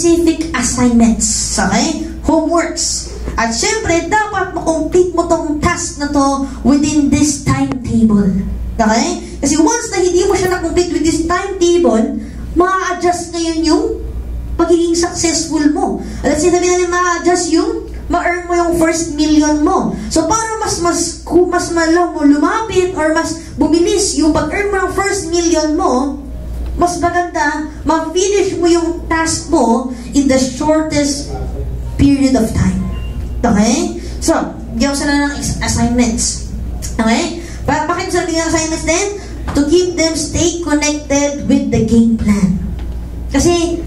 specific assignments, okay? Homeworks. At syempre, dapat makomplete mo tong task na to within this timetable. Okay? Kasi once na hindi mo siya na-complete with this timetable, ma-adjust ngayon yung pagiging successful mo. Let's say, sabi natin, ma-adjust yung ma-earn mo yung first million mo. So, para mas lumapit or mas bumilis yung pag-earn mo ng first million mo, mas maganda, ma-finish mo yung task mo in the shortest period of time. Okay? So, bigyan ko sila ng assignments. Okay? Bakit sila bigyan ng assignments din? To keep them stay connected with the game plan. Kasi,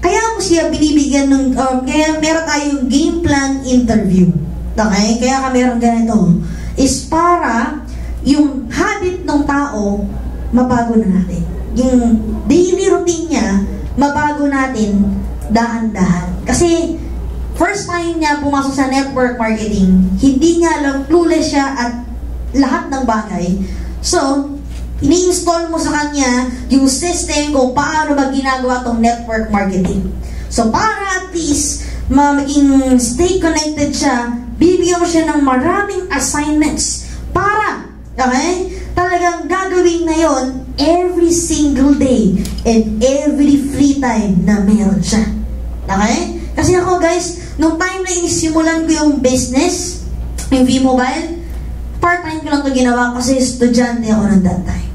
kaya mo siya binibigyan ng, kaya meron tayong game plan interview. Okay? Kaya ka meron ganito. Is para yung habit ng tao, mabago na natin. Yung daily routine niya, mabago natin dahan-dahan. Kasi, first time niya pumasok sa network marketing, hindi niya alam, clueless siya at lahat ng bagay. So, ini-install mo sa kanya yung system kung paano ba ginagawa tong network marketing. So, para at least maging stay connected siya, bibigyan mo siya ng maraming assignments para, okay, talagang gagawin na yon every single day and every free time na meron siya. Okay? Kasi ako guys, nung time na inisimulan ko yung business, yung V-Mobile, part-time ko lang ito ginawa kasi estudyante ako ng that time.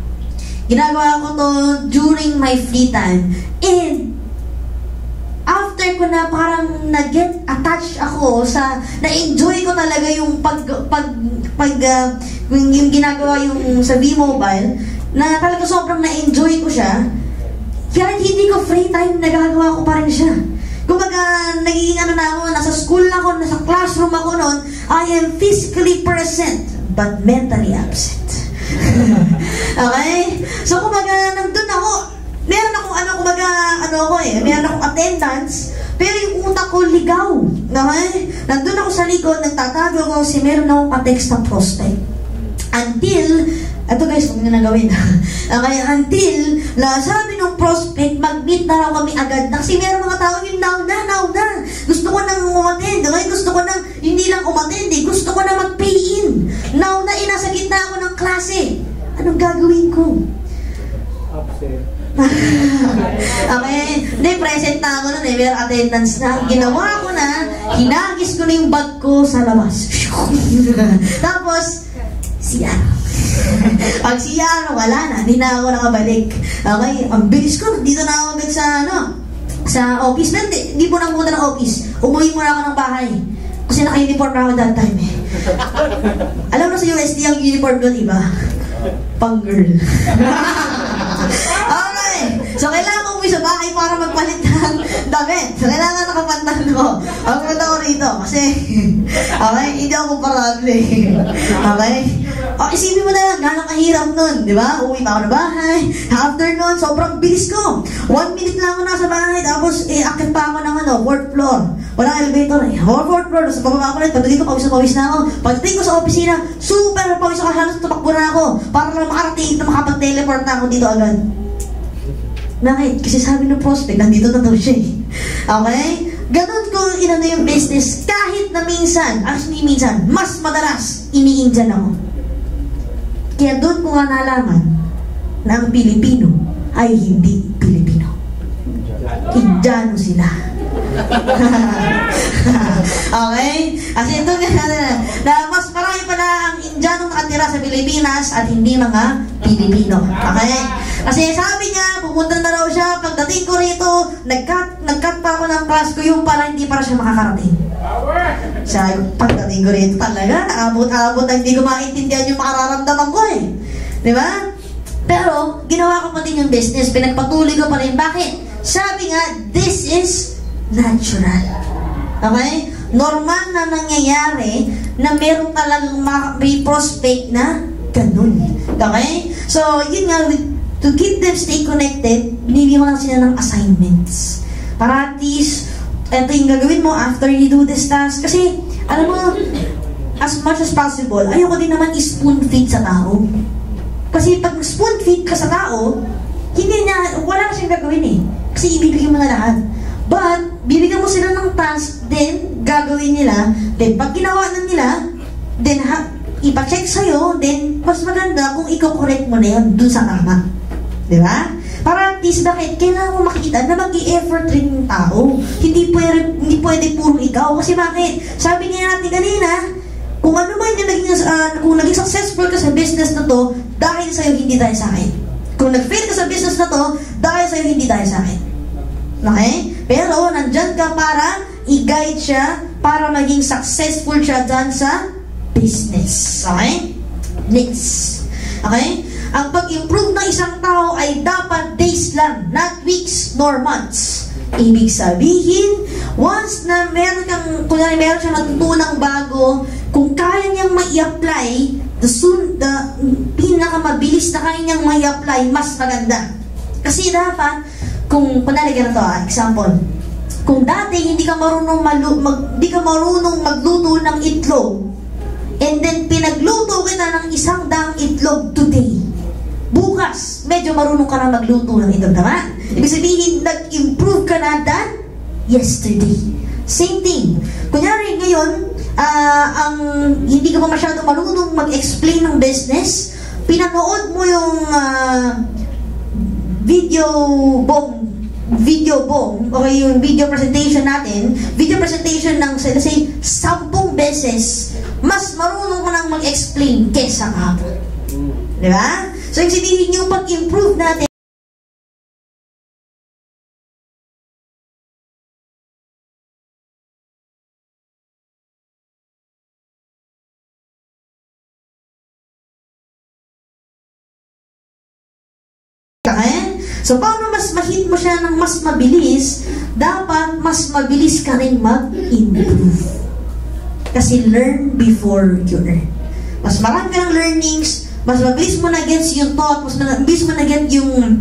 Ginagawa ko to during my free time. And after ko na parang nag-get attached ako sa, na-enjoy ko talaga yung yung ginagawa yung sa V-Mobile, na talaga sobrang na-enjoy ko siya, kaya hindi ko free time, nagagawa ko pa rin siya. Kumbaga, nagiging nasa school ako, nasa classroom ako noon, I am physically present, but mentally absent. Okay? So, kumbaga, nandun ako, meron akong meron akong attendance, pero yung utak ko ligaw. Okay? Nandun ako sa likod, nagtatago ko kasi meron akong ka-text ng prospect. Until, ito guys, huwag nyo na gawin. Okay, until, sabi ng prospect, mag-meet na lang kami agad. Kasi meron mga tao yung now na. Gusto ko nang umattend. Okay? Gusto ko nang, hindi lang umattend eh. Gusto ko na mag-pay in. Now na, nasa gitna ako ng klase. Anong gagawin ko? Upset. Okay? Hindi, present na ako nun eh. Meron attendance na. Ginawa ko na, hinagis ko na yung bag ko sa labas. Tapos, siya. Pag siya, wala na. Hindi na ako nakabalik. Okay? Ang bilis ko. Dito na ako agad sa office. Hindi po na pumunta ng office. Umuwi muna ako ng bahay. Kasi naka-uniform na ako that time eh. Alam mo sa USD, ang uniform doon iba. Pang-girl. Okay. So, kailangan ko umuwi sa bahay para magpalit ng damit. So, kailangan nakapantan ko. Ang punta ko rito. Kasi, okay, hindi ako parable. Okay? O, isipin mo na lang, gano'ng kahirap nun. Di ba? Uwi pa ako na bahay. After nun, sobrang bilis ko. 1 minute lang ako nasa bahay. Tapos, akit pa ako ng 4th floor. Walang elevator eh. 4th floor. Sa pababa ko rin. Pag dito, pawis na ako. Pagdating ko sa opisina, super pawis ako. Halos tumakbo na ako. Para lang makarating na makapag-teleport na ako dito agad. Bakit? Kasi sabi ng prospect, nandito na daw siya eh. Okay? Ganun ko yung business. Kahit na minsan, mas madalas, ini-Indian ako. Kaya doon ko nga nalaman na ang Pilipino ay hindi Pilipino. Indiano sila. Okay? Kasi ito nga na mas marami pala ang Indiano nakatira sa Pilipinas at hindi mga Pilipino. Okay? Kasi sabi niya, pumunta na raw siya, pagdating ko rito, nag-cut pa ako ng class ko, yung pala hindi para siya makakarating. Siya, pagdating ko rito talaga, abot na hindi ko maintindihan yung makararamdaman ko eh. Di ba? Pero, ginawa ko pa din yung business, pinagpatuloy ko pa rin. Bakit? Sabi nga, this is natural. Okay? Normal na nangyayari na meron talagang may prospect na ganun. Okay? So, yun nga, to keep them stay connected, binibigyan ko lang sila ng assignments. Para at least, ito yung gagawin mo after you do this task. Kasi, alam mo, as much as possible, ayoko din naman i-spoon-feed sa tao. Kasi pag spoon-feed ka sa tao, wala na siyang gagawin eh. Kasi ibibigyan mo na lahat. gagawin nila, then pag ginawa na nila, then ipacheck sa'yo, then mas maganda kung i-correct mo na yun dun sa tama. Di ba? Para at least bakit? Kailangan mo makita na mag-i-effort rin yung tao. Hindi pwede puro ikaw. Kasi bakit? Sabi nga natin kanina, kung ano man yung kung naging successful ka sa business na to, dahil sa'yo, hindi dahil sa akin. Kung nag-fail ka sa business na to, dahil sa'yo, hindi dahil sa akin. Okay? Pero, nandyan ka para i-guide siya, para maging successful siya dyan sa business. Okay? Next. Okay? Ang pag-improve ng isang tao ay dapat days lang, not weeks nor months. Ibig sabihin, once na meron siyang natutunang bago, kung kaya niyang mai-apply, the pinakamabilis na kaya niyang mai-apply, mas maganda. Kasi dapat, kung panalagyan na to, example, kung dati hindi ka marunong magluto ng itlog, and then pinagluto kita ng 100 itlog today, bukas, medyo marunong ka na magluto ng itlog, tama? Ibig sabihin, nag-improve ka na than yesterday. Same thing. Kunyari ngayon, hindi ka pa masyadong marunong mag-explain ng business, pinanood mo yung video bomb, okay, yung video presentation ng, let's say, 10 beses, mas marunong ka nang mag-explain kesa kahapon. Di ba? So, yung sabihin yung pag-improve natin, so, paano mas ma-hit mo siya ng mas mabilis? Dapat mas mabilis ka rin mag-improve. Kasi learn before you earn. Mas marami ka ng learnings, mas mabilis mo na-gets yung thought, mas mabilis mo na-get yung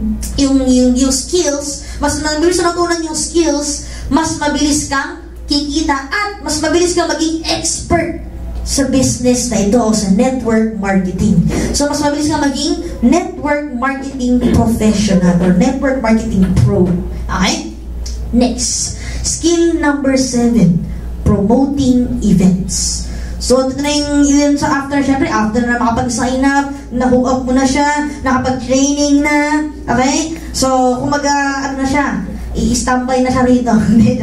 skills, mas mabilis mo natutunan yung skills, mas mabilis kang kikita, at mas mabilis kang maging expert sa business na ito, sa network marketing. So, mas mabilis ka maging network marketing professional or network marketing pro. Okay? Next. Skill number 7. Promoting events. So, ito na yung event sa after, syempre, after na makapag-sign up, na-hook up mo na siya, nakapag-training na, okay? So, kumaga, ano na siya, i-standby na siya rito. Okay,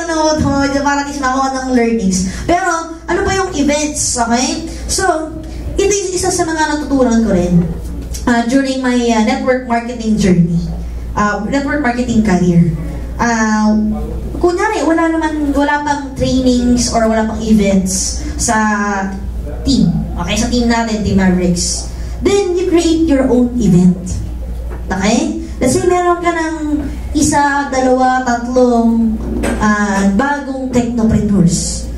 na para at least makuha ng learnings. Pero, ano ba yung events, okay? So, ito yung isa sa mga natutunan ko rin during my network marketing journey, network marketing career. Kunyari, wala pang trainings or wala pang events sa team. Okay, sa team natin, Team Mavericks. Then, you create your own event. Okay? Let's say, meron ka ng 1, 2, 3 bagong technopreneurs.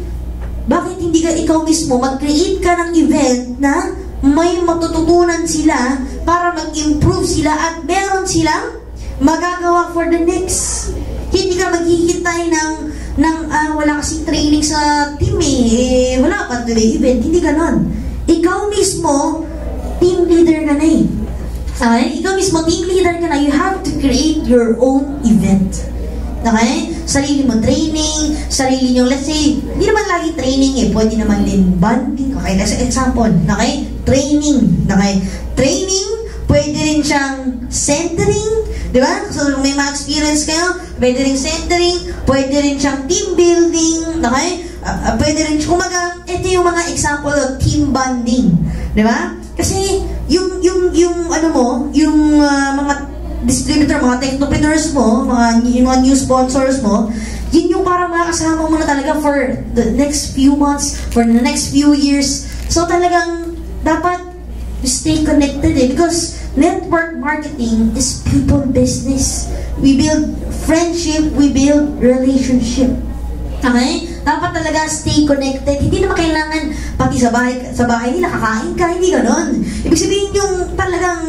Bakit hindi ka ikaw mismo mag-create ka ng event na may matututunan sila para mag-improve sila at meron silang magagawa for the next? Hindi ka maghihintay ng wala kasing training sa team wala pa today event. Hindi ganon. Ikaw mismo, team leader ka na Okay? Ikaw mismo, team leader ka na, you have to create your own event. Okay? Sarili mo training, sarili nyo, let's say, hindi naman lagi training pwede naman din bonding. Okay, let's say example. Okay? Training. Okay? Training, pwede rin siyang centering. Di ba? So, may ma-experience kayo, pwede rin centering, pwede rin siyang team building. Okay? Pwede rin, kumaga, ito yung mga example of team bonding. Di ba? Kasi, yung mga distributor, mga technopreneurs mo, mga new sponsors mo, yun yung parang makakasama mo na talaga for the next few months, for the next few years. So, talagang, dapat stay connected because network marketing is people business. We build friendship, we build relationship. Okay? Dapat talaga stay connected. Hindi naman kailangan pati sa bahay nila kakain ka, hindi ganon. Ibig sabihin yung talagang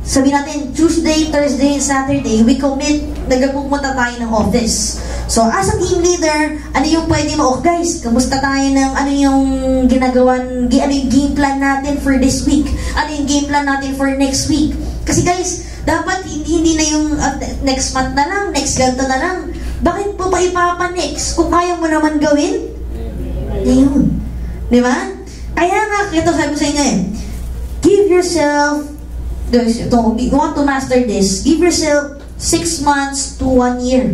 sabihin natin Tuesday, Thursday, and Saturday, we commit, nagpupunta tayo ng office. So, as a team leader, ano yung pwede mo? Oh, guys, kamusta tayo ng ano yung ano yung game plan natin for this week? Ano yung game plan natin for next week? Kasi guys, dapat hindi na yung next month na lang, next ganto na lang. Bakit po pa ipapa-next kung kaya mo naman gawin? Ayun. Di ba? Kaya nga, ito sabi ko sa inyo give yourself, you want to master this, give yourself 6 months to 1 year.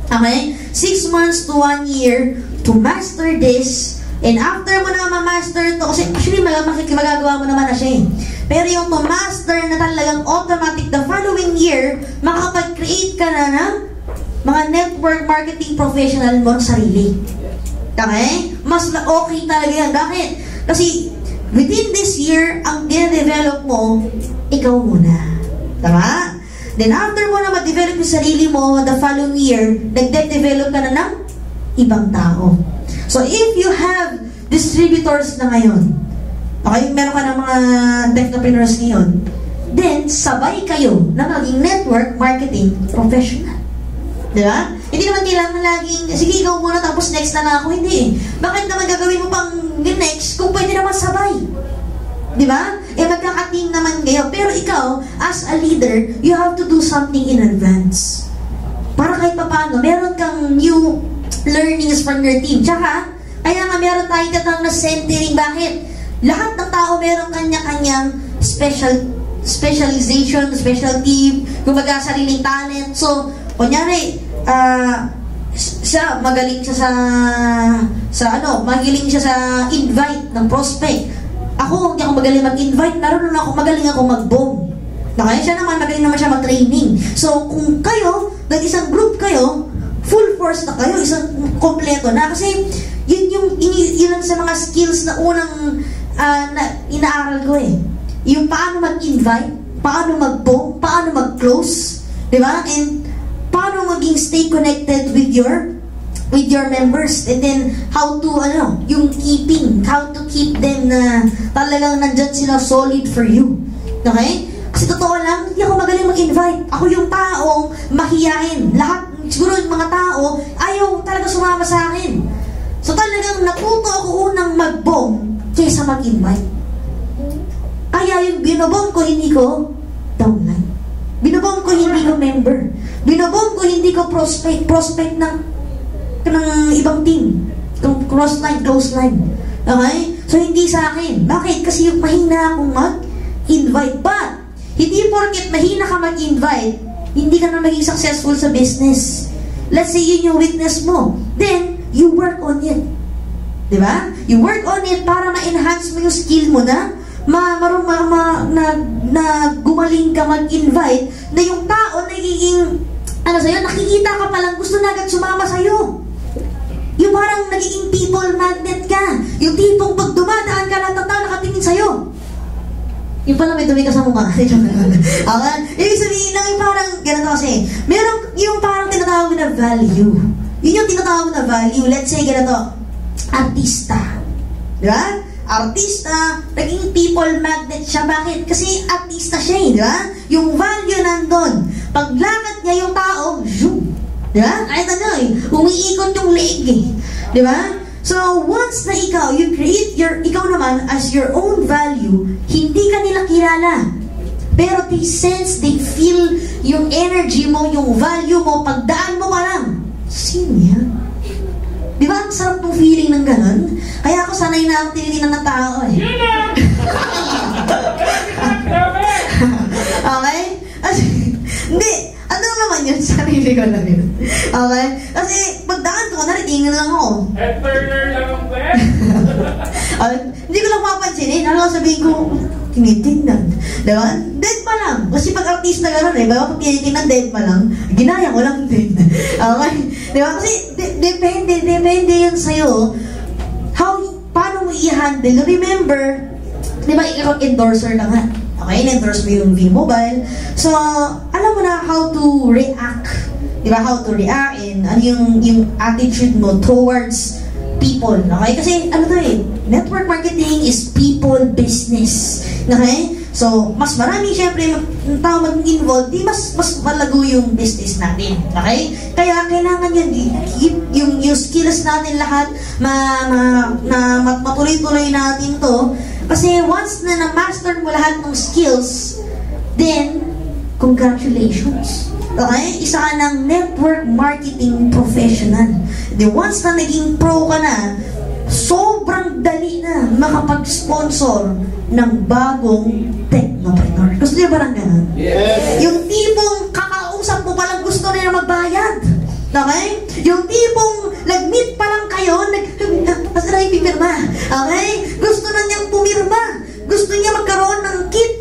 Okay? 6 months to 1 year to master this. And after mo na ma-master ito, kasi actually magagawa mo naman na siya Pero yung to master na talagang automatic the following year, makapag-create ka na ng mga network marketing professional mo sarili. Okay? Mas okay talaga yan. Bakit? Kasi within this year, ang dine-develop mo, ikaw muna. Tama? Then after mo na ma-develop yung sarili mo, the following year, nag-develop ka na ng ibang tao. So if you have distributors na ngayon, okay, meron ka ng mga technopreneurs ngayon, then sabay kayo na maging network marketing professional. Diba? Hindi naman kailangan laging, sige, ikaw muna tapos next na ako. Hindi. Bakit naman gagawin mo pang next kung pwede naman sabay? Diba? Magkaka-team naman kayo. Pero ikaw, as a leader, you have to do something in advance. Para kahit paano, meron kang new learnings from your team. Tsaka, kaya nga meron tayong katang na centering. Bakit? Lahat ng tao meron kanya-kanyang specialization, specialty, kumbaga sariling talent. So, kunyari, magaling siya sa invite ng prospect. Ako, hindi ako magaling mag-invite, magaling ako mag-bomb. Okay? Siya naman, magaling naman siya mag-training. So, kung kayo, isang group kayo, full force na kayo, isang kompleto na. Kasi, yun sa mga skills na unang inaaral ko Yung paano mag-invite, paano mag-bomb, paano mag-close, di ba? And, paano maging stay connected with your members, and then how to yung keeping, how to keep them na talagang nandyan sila solid for you. Okay? Kasi totoo lang, hindi ako magaling mag-invite. Ako yung taong mahiyain. Lahat, siguro yung mga tao, ayaw talaga sumama sa akin. So talagang natuto ako unang mag-bomb kaysa mag-invite. Kaya yung binobomb ko, hindi ko downline. Binobomb ko, hindi ko member. Binobomb ko, hindi ko prospect ng ibang team. Cross line, close line. Okay? So, hindi sa akin. Bakit? Kasi yung mahina akong mag-invite. But, hindi porket mahina ka mag-invite, hindi ka na maging successful sa business. Let's say yun yung weakness mo. Then, you work on it. Diba? You work on it para ma-enhance mo yung skill mo na gumaling ka mag-invite, na yung tao nagiging nakikita ka palang gusto na agad sumama sa'yo. Yung parang nagiging people magnet ka. Yung tipong pag dumadaan ka, lahat ng tao nakatingin sa'yo. Yung pala may dumi ka sa mukha. Okay? Ibig sabihin lang yung parang, ganito kasi, meron yung parang tinatawag na value. Yun yung tinatawag na value. Let's say, ganito, artista. Diba? Artista, naging people magnet siya. Bakit? Kasi artista siya diba? Yung value nandun. Paglakad niya yung tao, zoom. Diba? Kahit umiikot yung leg Diba? So, once na ikaw, you create ikaw naman as your own value, hindi ka nila kilala. Pero they sense, they feel yung energy mo, yung value mo, pagdaan mo pa lang. Sino yan? Di ba? Ang sarap ng feeling ng ganun. Kaya ako sanay na ako tinitingnan ng tao Okay? Hindi. Ano naman yun? Sarili ko lang yun. Okay? Kasi pagdaan ko, naritingin lang ako. Head turner lang ang pwede. Hindi ko lang mapansinin. Ano sabihin ko, tinitingnan. Diba? Dead pa lang. Kasi pag artista gano'n bago pag tinitingnan, dead pa lang. Ginaya ko lang dead. Okay? Diba? Kasi depende yun sa'yo. Paano mo i-handle? Remember, diba, ikaw endorser ka nga. Okay, na-endorse mo yung V-Mobile. So, alam mo na how to react. Diba? How to react and ano yung attitude mo towards people. Okay? Kasi, network marketing is people business. Okay? So, mas marami syempre tao mag-involve, di mas malago yung business natin. Okay? Kaya kailangan yung skills natin lahat matuloy-tuloy natin to. Kasi once na na-master mo lahat ng skills, then, congratulations. Okay? Isa ka ng network marketing professional. Once na naging pro ka na, sobrang dali na makapag-sponsor ng bagong technopreneur. Gusto niyo ba ng ganun? Yes. Yung tipong kakausap mo palang gusto nila magbayad. Okay? Yung tipong nag-meet pa lang kayo, masarap pipirma. Okay? Gusto na niyang pumirma. Gusto niya magkaroon ng kit.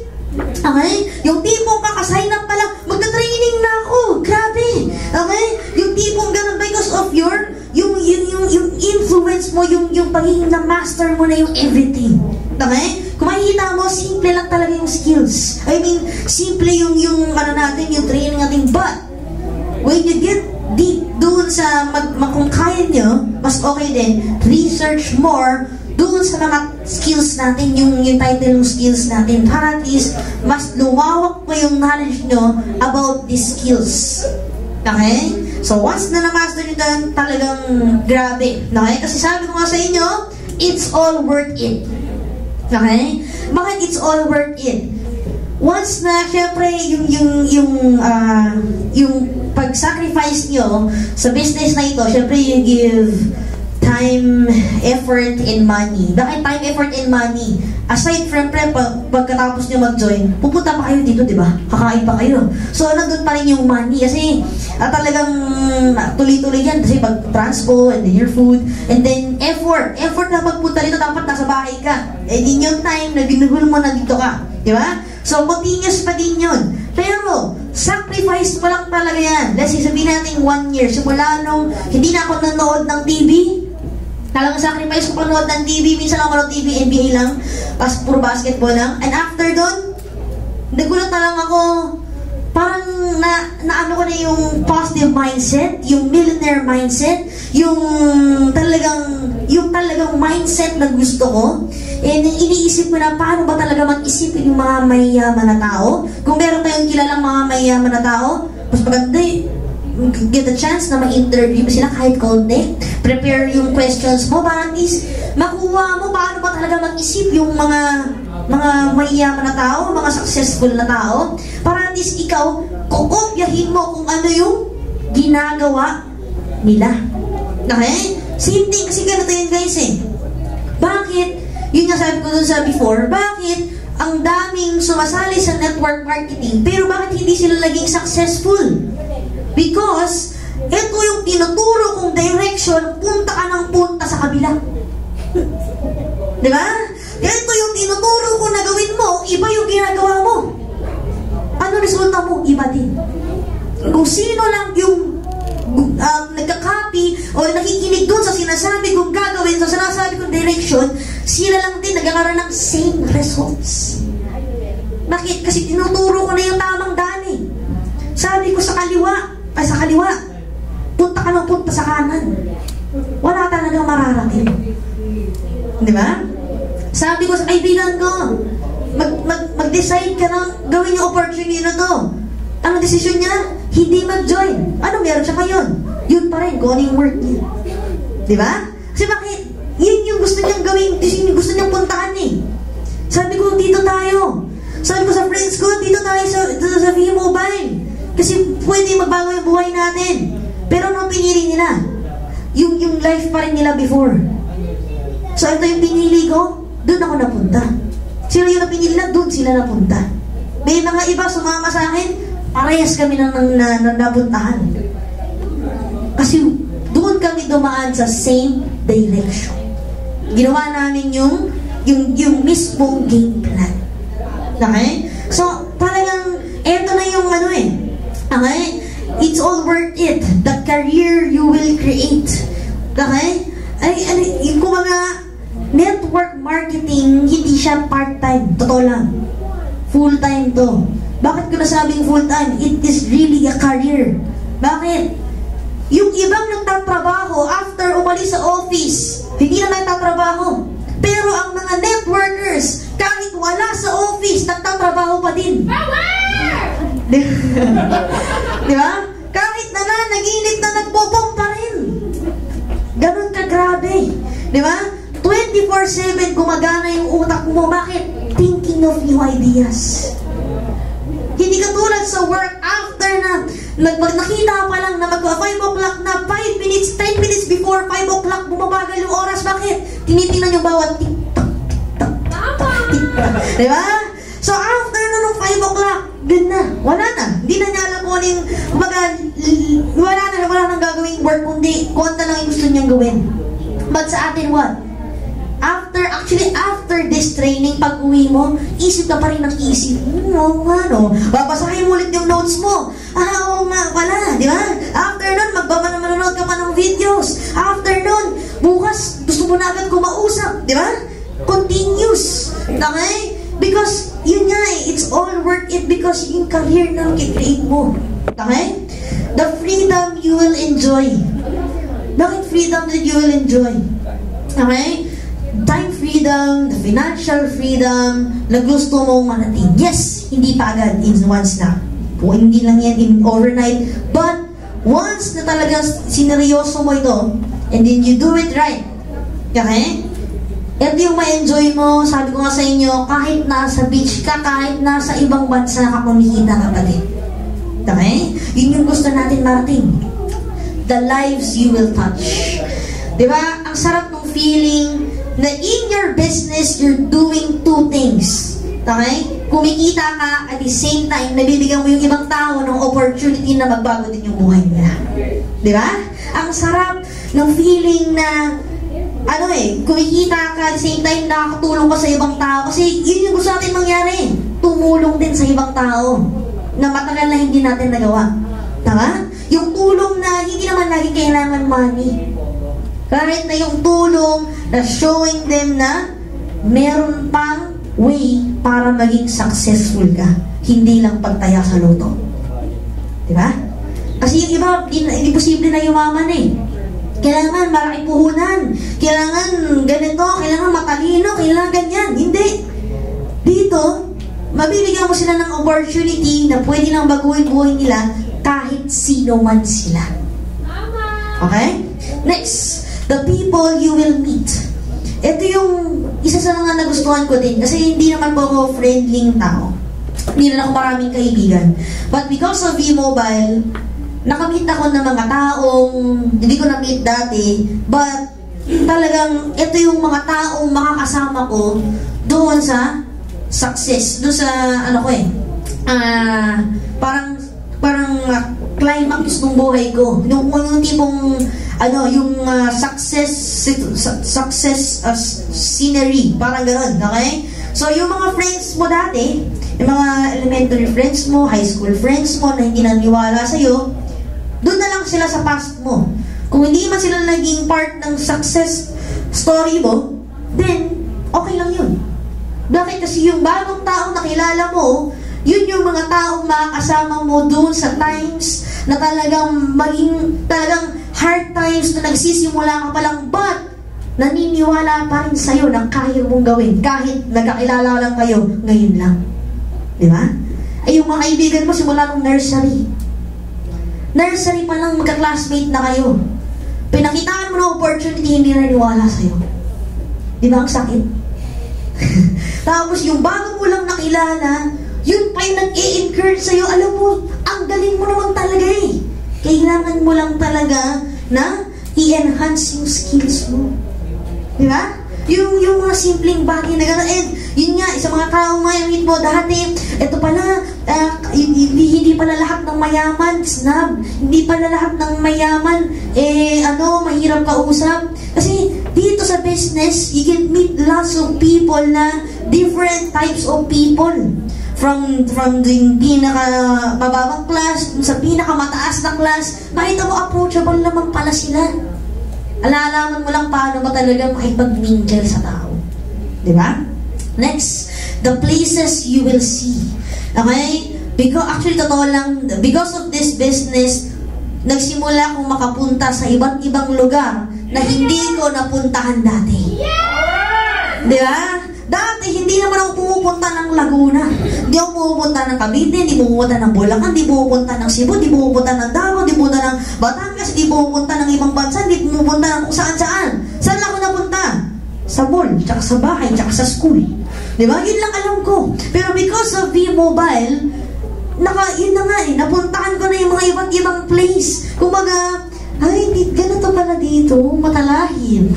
Okay? Yung tipong kakasign up pa lang, magta-training na ako. Grabe. Okay? Yung tipong ganun because of yung influence mo, yung pagiging na master mo na yung everything. Okay? Kung makikita mo, simple lang talaga yung skills. I mean, simple yung training natin. But, when you get deep doon sa kung kaya nyo, mas okay din, research more doon sa mga skills natin, yung title ng skills natin, para at least mas lumawak pa yung knowledge nyo about these skills. Okay? So once na na-master nyo doon, talagang grabe. Okay? Kasi sabi ko nga sa inyo, it's all worth it. Okay? Bakit it's all worth it? Once na, syempre, yung pag-sacrifice nyo sa business na ito, syempre, you give time, effort, and money. Bakit time, effort, and money? Aside from pagkatapos nyo mag-join, pupunta pa kayo dito, di ba? Kakain pa kayo. So, nandun pa rin yung money. Kasi, talagang tuloy-tuloy yan. Kasi pag-transpo, and then your food, and then effort. Effort na pagpunta dito, dapat nasa bahay ka. And in yung time na ginuhul mo na dito ka. Di ba? So, continuous pa din yun. Pero, sacrifice pa lang talaga yan. Let's say, sabihin natin 1 year. Simula nung hindi na ako nanood ng TV, talagang sacrifice ko panood ng TV. Minsan lang manood TV, NBA lang. Pas puro basketball lang. And after doon, nagulat na lang ako. Parang naano ko na yung positive mindset, yung millionaire mindset, yung talagang mindset na gusto ko. And iniisip ko na paano ba talaga mag-isipin yung mga mayayaman na tao. Kung meron tayong kilalang mga mayayaman na tao, mas maganda get a chance na ma-interview sila kahit konti. Prepare yung questions mo para at least makuha mo paano ba talaga mag-isip yung mga mayayaman na tao, mga successful na tao, para at least ikaw, kukopyahin mo kung ano yung ginagawa nila. Okay? Same thing, kasi ganito yun guys eh. Bakit? Yun nga sabi ko dun sa before, bakit ang daming sumasali sa network marketing, pero bakit hindi sila naging successful? Because, ito yung tinuturo kong direction, punta ka ng punta sa kabila. Diba? Ito yung tinuturo ko na gawin mo, iba yung ginagawa mo. Ano resulta mo? Iba din. Kung sino lang yung nagka-copy o nakikinig doon sa sinasabi kong gagawin, sa sinasabi kong direction, sila lang din nagkakaroon ng same results. Bakit? Kasi tinuturo ko na yung tamang daan eh. Sabi ko sa kaliwa, punta ka ng punta sa kanan. Wala talagang mararating. Di ba? Sabi ko sa kaibigan ko, mag-decide ka na gawin yung opportunity na to. Ano desisyon niya? Hindi mag-join. Ano meron siya ngayon? Yun pa rin, kung ano yung work niya. Di ba? Kasi bakit? Yun yung gusto niyang gawin, yung gusto niyang puntahan eh. Sabi ko, dito tayo. Sabi ko sa friends ko, dito tayo sa V-Mobile. Kasi pwede magbago yung buhay natin. Pero ano pinili nila? Yung life pa rin nila before. So ito yung pinili ko, doon ako napunta. Sino yung napinili na, doon sila napunta. May mga iba sumama sa akin, parehas kami nang napuntahan. Kasi doon kami dumaan sa same direction. Ginawa namin yung mismong game plan. Okay? So, talagang, eto na yung ano eh. Okay? It's all worth it. The career you will create. Okay? Yung kumaga, network marketing, hindi siya part-time. Totoo lang. Full-time to. Bakit ko nasabing full-time? It is really a career. Bakit? Yung ibang nagtatrabaho after umalis sa office, hindi na nagtatrabaho. Pero ang mga networkers, kahit wala sa office, nagtatrabaho pa din. Di ba? Kahit nag-init na nagpopong pa rin. Ganun ka grabe. Di ba? 24/7 gumagana yung utak mo. Bakit? Thinking of new ideas. Hindi katulad sa work after na nakita pa lang na mag-5 o'clock na, 5 minutes, 10 minutes before 5 o'clock, bumabagal yung oras. Bakit? Tinitingnan yung bawat tik-tak, tik-tak, tik-tak. Diba? So, after ng 5 o'clock, good na. Wala na. Hindi na niya alam kung ano yung, wala nang gagawing work, kundi kung ano lang yung gusto niyang gawin. But sa atin, what? After this training, pag uwi mo, isip ka pa rin ng isip. Babasahin mo ulit yung notes mo. Oo nga pala, di ba? After nun, manonood ka pa ng videos. After nun, bukas, gusto mo na agad kumausap, di ba? Continuous. Okay? Because, yun nga it's all worth it because yung career na kikreate mo. Okay? The freedom you will enjoy. Bakit freedom that you will enjoy? Okay? Time freedom, the financial freedom, na gusto mong marating. Yes, hindi pa agad in one snap. Hindi lang yan in overnight. But, once na talaga sineryoso mo ito, and then you do it right, okay? Ito yung ma-enjoy mo, sabi ko nga sa inyo, kahit nasa beach ka, kahit nasa ibang bansa ka kumikita kapatid. Okay? Yun yung gusto natin marating. The lives you will touch. Diba? Ang sarap ng feeling na in your business, you're doing two things. Okay? Kumikita ka, at the same time, nabibigyan mo yung ibang tao ng opportunity na magbago din yung buhay nila. Diba? Ang sarap ng feeling na kumikita ka, at the same time, nakakatulong ka sa ibang tao. Kasi yun yung gusto natin mangyari. Tumulong din sa ibang tao na matagal na hindi natin nagawa. Tama? Yung tulong na hindi naman lagi kailangan money. Kahit na yung tulong na showing them na meron pang way para maging successful ka. Hindi lang pagtaya sa loto. Diba? Kasi yung iba, hindi posible na yumaman eh. Kailangan malaking puhunan. Kailangan ganito, kailangan matalino, kailangan ganyan. Hindi. Dito, mabibigyan mo sila ng opportunity na pwede lang baguhin buhay nila kahit sino man sila. Okay? Next. The people you will meet. Ito yung isa sa mga nagustuhan ko din kasi hindi naman po ako friendly tao. Hindi na ako maraming kaibigan. But because of V-Mobile, nakamit ako ng mga taong hindi ko na-meet dati, but talagang ito yung mga taong makakasama ko doon sa success, doon sa parang climax ng buhay ko. Yung tipong success scenery, parang gano'n, okay? So, yung mga friends mo dati, yung mga elementary friends mo, high school friends mo na hindi naniwala sa'yo, doon na lang sila sa past mo. Kung hindi man sila naging part ng success story mo, then, okay lang yun. Bakit? Kasi yung bagong taong nakilala mo, yun yung mga taong makakasama mo doon sa times na talagang hard times na nagsisimula ka palang, but naniniwala pa rin sa'yo na kaya mong gawin kahit nagkakilala lang kayo ngayon lang. Di ba? Ay yung mga kaibigan mo simula nung nursery. Nursery pa lang magka-classmate na kayo. Pinakitaan mo na opportunity, hindi naniwala sa'yo. Di ba ang sakit? Tapos yung bago mo lang nakilala, yun pa yung nag-i-encourage sa'yo. Alam mo, ang galing mo naman talaga eh. Kailangan mo lang talaga na i-enhance yung skills mo. Di ba? Yung mga simpleng bagay na gano'n. And yun nga, sa mga taong may mo dati, ito pala, hindi pala lahat ng mayaman, snob. Hindi pala lahat ng mayaman, mahirap kausap. Kasi dito sa business, you can meet lots of people na different types of people. From the pinaka-mababang class, sa pinaka-mataas na class, makita mo approachable naman pala sila. Alalaman mo lang paano ba talaga makipag-mingle sa tao. Diba? Next, the places you will see. Okay? Actually, totoo lang, because of this business, nagsimula akong makapunta sa iba't ibang lugar na hindi ko napuntahan dati. Diba? Dati, hindi naman ako pumupunta ng Laguna. Hindi ako pumupunta ng Cavite, hindi pumupunta ng Bulacan, hindi pumupunta ng Cebu, hindi pumupunta ng Davao, hindi pumupunta ng Batangas, hindi pumupunta ng ibang bansa, hindi pumupunta ng kung saan-saan. Saan lang ako napunta? Sa mall, tsaka sa bahay, tsaka sa school. Diba? Yun lang alam ko. Pero because of V-Mobile, yun na nga eh, napuntahan ko na yung mga iba't ibang place. Kumbaga, ay, ganito pala dito, matalahim.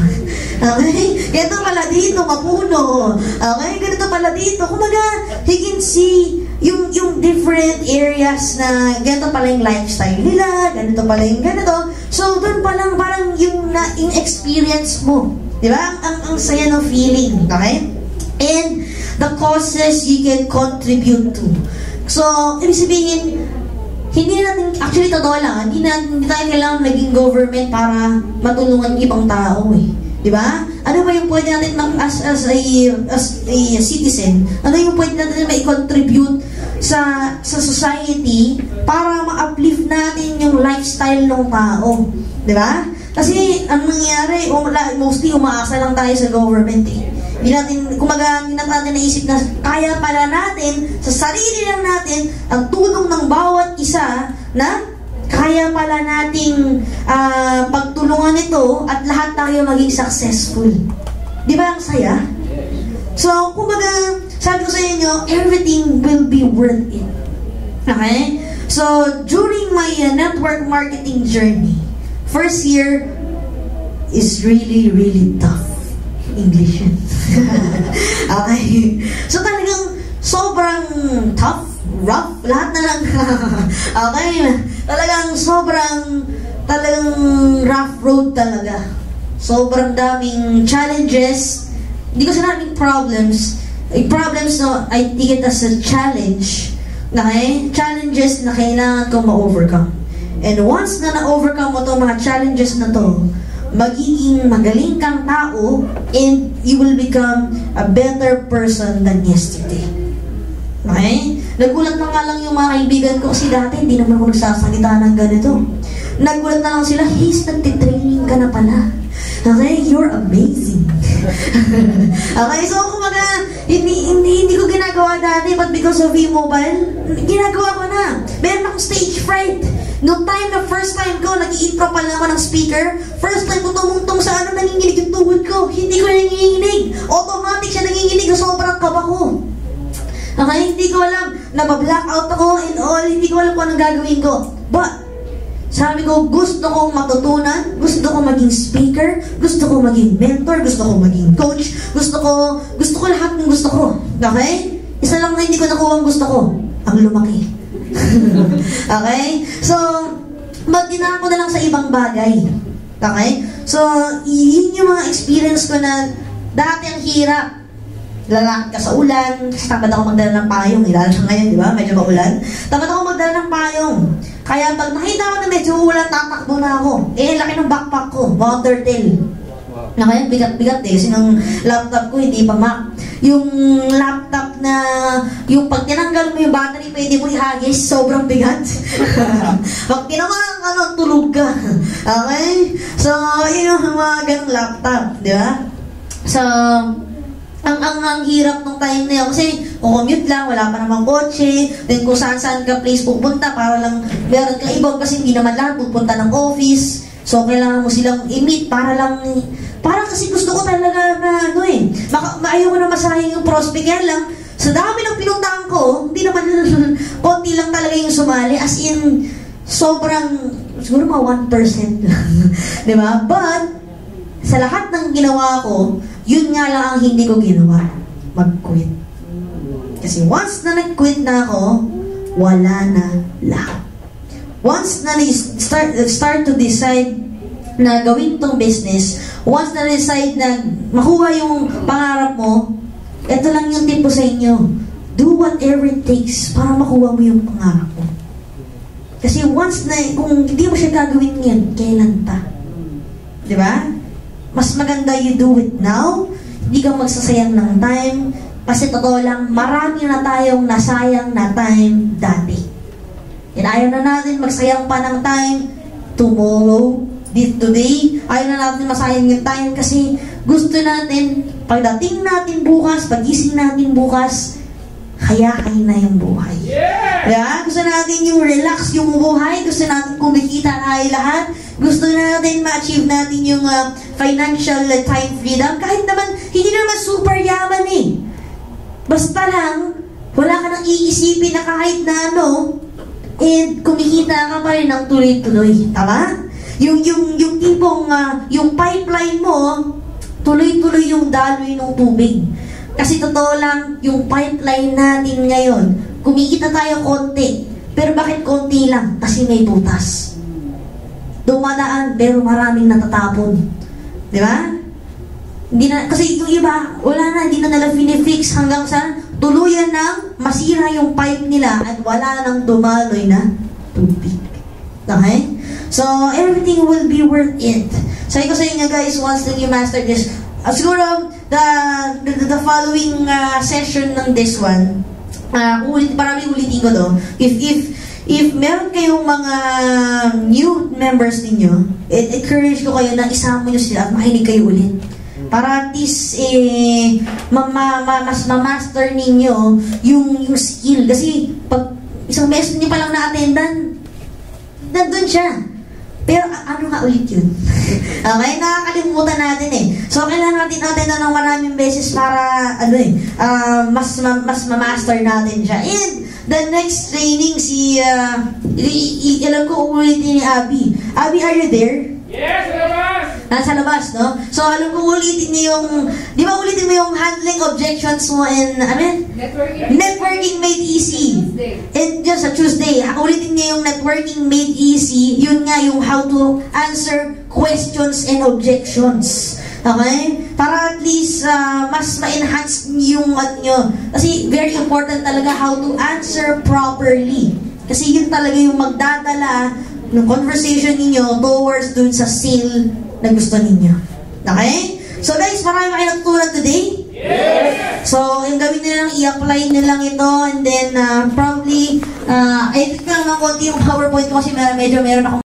Okay? Ganito pala dito, mapuno. Okay? Ganito pala dito. Kumbaga, you can see yung different areas na ganito pala yung lifestyle nila, ganito pala yung ganito. So, doon pa lang parang yung experience mo. Di ba? Ang saya ng feeling. Okay? And the causes you can contribute to. So, ibig sabihin, hindi natin, actually totoo lang, hindi tayo kailangan naging government para matulungan ibang tao eh. Di ba? Ano ba yung pwede natin as a citizen? Ano yung pwede natin ma-contribute sa society para ma-uplift natin yung lifestyle ng tao? Di ba? Kasi ang nangyayari, mostly umaasa lang tayo sa government eh. Hindi natin naisip na kaya pala natin, sa sarili lang natin, ang tulong ng bawat isa na kaya pala nating pagtulungan ito at lahat tayo maging successful. Di ba ang saya? So, kumbaga, sabi ko sa inyo, everything will be worth it. Okay? So, during my network marketing journey, first year is really, really tough. English yan. Okay. So talagang sobrang tough, rough, lahat na lang. Okay. Talagang talagang rough road talaga. Sobrang daming challenges. Hindi ko sinabing problems. Problems, no, I take it as a challenge. Okay? Challenges na kailangan kong ma-overcome. And once na na-overcome mo itong mga challenges na to, magiging magaling kang tao and you will become a better person than yesterday. Okay? Nagulat na nga lang yung mga kaibigan ko kasi dati hindi naman ako nagsasalita ng ganito. Nagulat na lang sila, nagtitraining ka na pala. Okay? You're amazing. Okay? So, kumaga, hindi ko ginagawa dati but because of e-mobile, ginagawa ko na. Meron akong stage fright. Noong first time ko, nag-i-intro pa lang ako ng speaker, first time ko tumungtong sa nanginginig yung tuhod ko. Hindi ko nanginginig. Automatic siya nanginginig na sobrang kaba ko. Okay, hindi ko alam. Nabablack-out ako and all. Hindi ko alam kung anong gagawin ko. But, sabi ko, gusto kong matutunan, gusto kong maging speaker, gusto kong maging mentor, gusto kong maging coach, gusto ko lahat ng gusto ko. Okay? Isa lang na hindi ko nakuha ang gusto ko. Ang lumaki. Okay? So, magdinaan ko na lang sa ibang bagay. Okay? So, yun yung mga experience ko na dati ang hirap. Lalakad ka sa ulan, kasi tamad ako magdala ng payong. Ilala siya ngayon, di ba? Medyo maulan. Tamad ako magdala ng payong. Kaya pag nakita ko na medyo ulan, tatakbo na ako. Laki ng backpack ko, water tail. Okay? Bigat-bigat eh, kasi ng laptop ko hindi pa Mac. Yung laptop na, yung pag tinanggal mo yung battery, pwede mo ihagis, sobrang bigat. Pag tinamaan ka, tulog ka. Okay? So, yun yung mga ganong laptop, di ba? So, ang hirap nung time na yun kasi commute lang, wala pa namang kotse, then kung saan ka place pupunta para lang meron kang ibang kasi hindi naman lahat pupunta ng office. So, kailangan mo silang i-meet para kasi gusto ko talaga na ayaw ko na masayang yung prospect. Yan lang, sa dami ng pinuntahan ko, hindi naman konti lang talaga yung sumali. As in, sobrang, siguro mga 1% lang. Diba? But, sa lahat ng ginawa ko, yun nga lang ang hindi ko ginawa. Mag-quit. Kasi once na nag-quit na ako, wala na lahat. Once na start to decide na gawin tong business, once na decide na makuha yung pangarap mo, ito lang yung tip ko sa inyo. Do whatever it takes para makuha mo yung pangarap mo. Kasi once na, kung hindi mo siya gagawin ngayon, kailan pa? Diba? Mas maganda you do it now, hindi ka magsasayang ng time, kasi totoo lang, marami na tayong nasayang na time dati. And ayaw na natin magsayang pa ng time tomorrow, today. Ayaw na natin masayang yung time kasi gusto natin, pagdating natin bukas, pagising natin bukas, hayakin na yung buhay. Yeah! Gusto natin yung relax yung buhay, gusto natin kumikita tayo lahat, gusto natin ma-achieve natin yung financial time freedom, kahit naman, hindi naman super yaman eh. Basta lang, Wala ka nang iisipin na kahit na ano, and kumikita ka pa rin ng tuloy-tuloy. Tama? Yung tipong, yung pipeline mo, tuloy-tuloy yung daloy ng tubig. Kasi totoo lang, yung pipeline natin ngayon, kumikita tayo konti. Pero bakit konti lang? Kasi may butas. Dumadaan, pero maraming natatapon. Di ba? Hindi na, kasi yung iba, wala na, hindi na nila finifix hanggang sa tuluyan nang masira yung pipe nila at wala nang dumaloy na tubig. Okay? So, everything will be worth it. Sabi ko sa inyo guys, once that you master this, siguro, the following session ng this one, parang ulitin ko to, if meron kayong mga new members ninyo, encourage ko kayo na isama nyo sila at makinig kayo ulit. Para at least, mas ma-master ninyo yung skill. Kasi, pag isang beses nyo palang na-attendan, nandun siya. Pero ano nga ulit yun? Okay, nakakalimutan natin eh. So, kailangan natin attendan ng maraming beses para, mas ma-master natin siya. And, the next training, alam ko ulitin ni Abby. Abby, are you there? Yes, labas! Nasa labas, no? So, alam ko ulitin niyo yung, di ba ulitin mo yung handling objections mo in, Networking Made Easy. And just sa Tuesday, ulitin niyo yung Networking Made Easy, yun nga yung how to answer questions and objections. Okay? Para at least, mas ma-enhance yung nyo. Kasi very important talaga how to answer properly. Kasi yun talaga yung magdadala ng conversation ninyo towards dun sa sale na gusto ninyo. Okay? So guys, marami kayo natutunan today? Yes! So, yung gawin nyo lang, i-apply nyo lang ito, and then probably, edit lang ng konti yung PowerPoint ko kasi medyo meron akong